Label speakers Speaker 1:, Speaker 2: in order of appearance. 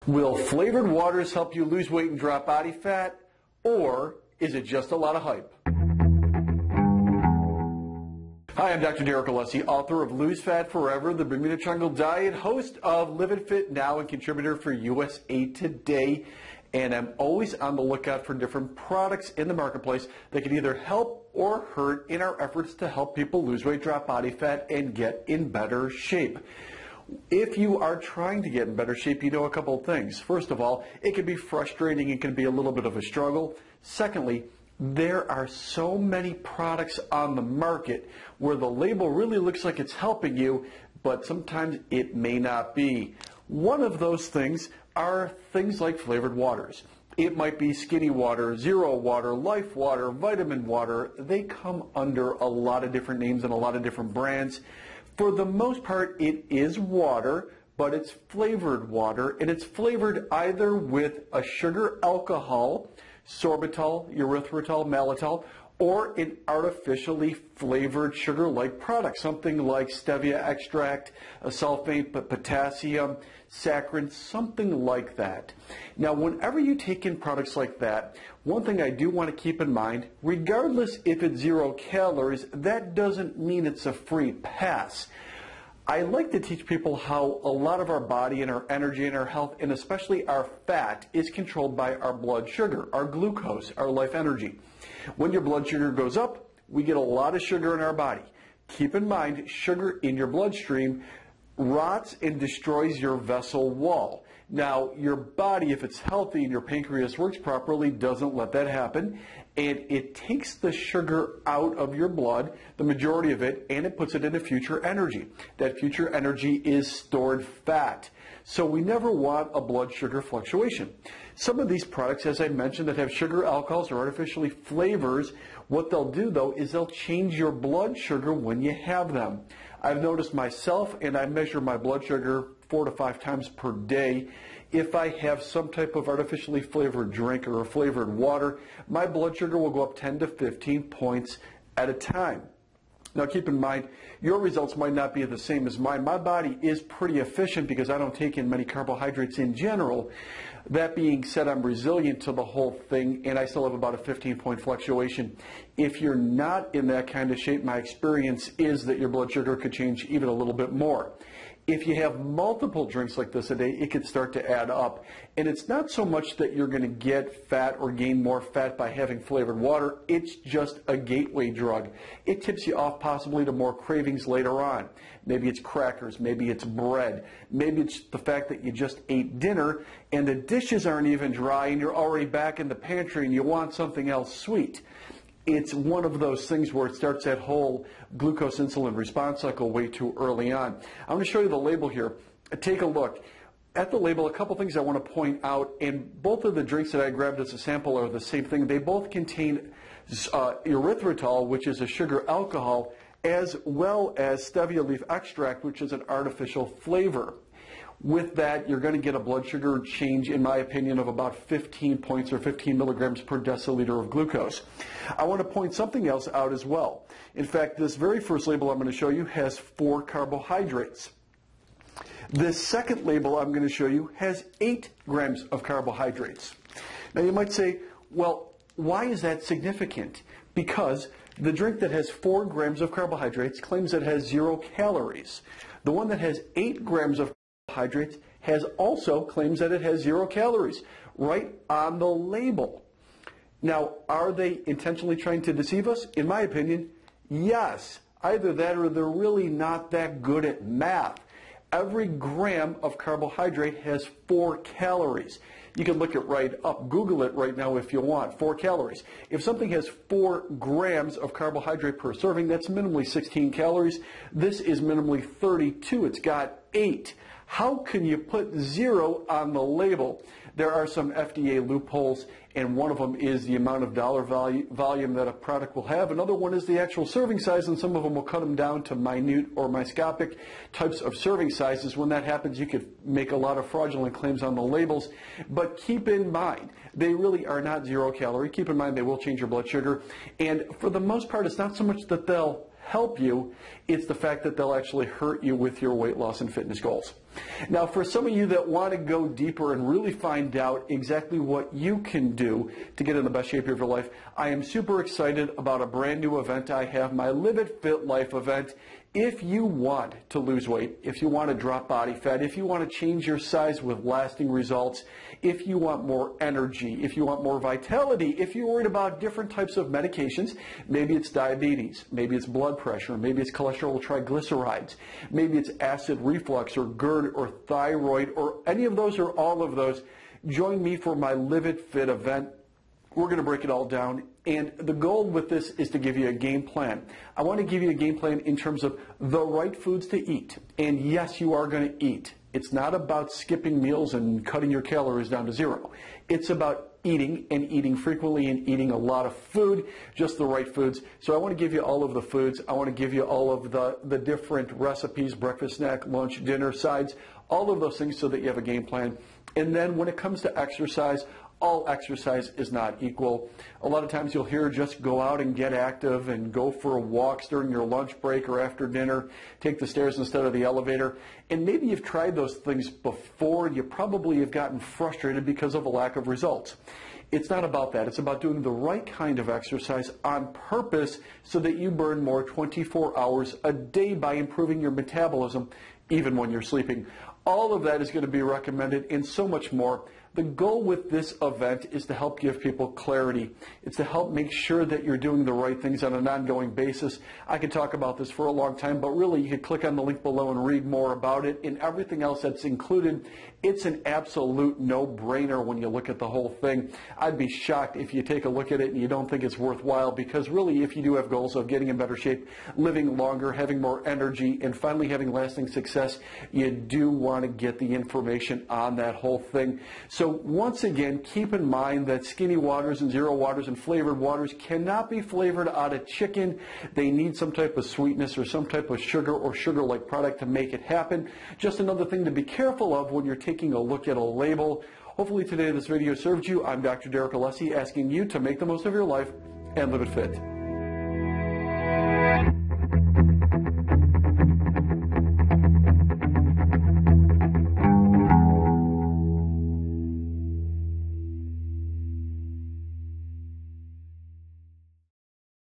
Speaker 1: Will flavored waters help you lose weight and drop body fat, or is it just a lot of hype? Hi, I'm Dr. Alessi, author of Lose Fat Forever, the Bermuda Triangle Diet, host of Live It Fit Now, and contributor for USA Today. And I'm always on the lookout for different products in the marketplace that can either help or hurt in our efforts to help people lose weight, drop body fat, and get in better shape. If you are trying to get in better shape, you know a couple of things. First of all, it can be frustrating. It can be a little bit of a struggle. Secondly, there are so many products on the market where the label really looks like it's helping you, but sometimes it may not be. One of those things are things like flavored waters. It might be skinny water, zero water, life water, vitamin water. They come under a lot of different names and a lot of different brands. For the most part, it is water, but it's flavored water, and it's flavored either with a sugar alcohol, sorbitol, erythritol, maltitol, or an artificially flavored sugar-like product, something like stevia extract, a sulfate, potassium, saccharin, something like that. Now, whenever you take in products like that, one thing I do want to keep in mind, regardless if it's 0 calories, that doesn't mean it's a free pass. I like to teach people how a lot of our body and our energy and our health, and especially our fat, is controlled by our blood sugar, our glucose, our life energy. When your blood sugar goes up, we get a lot of sugar in our body. Keep in mind, sugar in your bloodstream rots and destroys your vessel wall. Now, your body, if it's healthy and your pancreas works properly, doesn't let that happen, and it takes the sugar out of your blood, the majority of it, and it puts it into future energy. That future energy is stored fat. So we never want a blood sugar fluctuation. Some of these products, as I mentioned, that have sugar alcohols or artificially flavors, what they'll do, though, is they'll change your blood sugar when you have them. I've noticed myself, and I measure my blood sugar 4 to 5 times per day. If I have some type of artificially flavored drink or a flavored water, my blood sugar will go up 10 to 15 points at a time. Now, keep in mind, your results might not be the same as mine. My body is pretty efficient because I don't take in many carbohydrates in general. That being said, I'm resilient to the whole thing, and I still have about a 15-point fluctuation. If you're not in that kind of shape, my experience is that your blood sugar could change even a little bit more. If you have multiple drinks like this a day, it could start to add up. And it's not so much that you're going to get fat or gain more fat by having flavored water. It's just a gateway drug. It tips you off possibly to more cravings later on. Maybe it's crackers, maybe it's bread, maybe it's the fact that you just ate dinner and the dishes aren't even dry and you're already back in the pantry and you want something else sweet. It's one of those things where it starts that whole glucose-insulin response cycle way too early on. I'm going to show you the label here. Take a look. At the label, a couple things I want to point out, and both of the drinks that I grabbed as a sample are the same thing. They both contain erythritol, which is a sugar alcohol, as well as stevia leaf extract, which is an artificial flavor. With that, you're going to get a blood sugar change, in my opinion, of about 15 points or 15 milligrams per deciliter of glucose. I want to point something else out as well. In fact, this very first label I'm going to show you has 4 carbohydrates. This second label I'm going to show you has 8 grams of carbohydrates. Now you might say, well, why is that significant? Because the drink that has 4 grams of carbohydrates claims it has 0 calories. The one that has 8 grams of carbohydrates has also claims that it has 0 calories right on the label. Now, are they intentionally trying to deceive us? In my opinion, yes. Either that or they're really not that good at math. Every gram of carbohydrate has 4 calories. You can look it right up. Google it right now if you want. 4 calories. If something has 4 grams of carbohydrate per serving, that's minimally 16 calories. This is minimally 32. It's got 8. How can you put 0 on the label? There are some FDA loopholes, and one of them is the amount of dollar volume that a product will have. Another one is the actual serving size, and some of them will cut them down to minute or microscopic types of serving sizes. When that happens, you could make a lot of fraudulent claims on the labels. But keep in mind, they really are not 0 calorie. Keep in mind, they will change your blood sugar. And for the most part, it's not so much that they'll help you. It's the fact that they'll actually hurt you with your weight loss and fitness goals. Now, for some of you that want to go deeper and really find out exactly what you can do to get in the best shape of your life, I am super excited about a brand new event I have, my Live It Fit Life event. If you want to lose weight, if you want to drop body fat, if you want to change your size with lasting results, if you want more energy, if you want more vitality, if you're worried about different types of medications, maybe it's diabetes, maybe it's blood pressure, maybe it's cholesterol triglycerides, maybe it's acid reflux or GERD or thyroid or any of those or all of those, join me for my Live It Fit event. We're going to break it all down, and the goal with this is to give you a game plan. I want to give you a game plan in terms of the right foods to eat, and yes, you are going to eat. It's not about skipping meals and cutting your calories down to zero. It's about eating and eating frequently and eating a lot of food, just the right foods. So I want to give you all of the foods. I want to give you all of the different recipes, breakfast, snack, lunch, dinner, sides, all of those things so that you have a game plan. And then when it comes to exercise, all exercise is not equal. A lot of times you'll hear just go out and get active and go for walks during your lunch break or after dinner, take the stairs instead of the elevator. And maybe you've tried those things before and you probably have gotten frustrated because of a lack of results. It's not about that. It's about doing the right kind of exercise on purpose so that you burn more 24 hours a day by improving your metabolism even when you're sleeping. All of that is going to be recommended and so much more. The goal with this event is to help give people clarity. It's to help make sure that you're doing the right things on an ongoing basis. I could talk about this for a long time, but really you could click on the link below and read more about it and everything else that's included. It's an absolute no-brainer when you look at the whole thing. I'd be shocked if you take a look at it and you don't think it's worthwhile, because really if you do have goals of getting in better shape, living longer, having more energy, and finally having lasting success, you do want to get the information on that whole thing. So once again, keep in mind that skinny waters and zero waters and flavored waters cannot be flavored out of chicken. They need some type of sweetness or some type of sugar or sugar-like product to make it happen. Just another thing to be careful of when you're taking a look at a label. Hopefully today this video served you. I'm Dr. Alessi, asking you to make the most of your life and live it fit.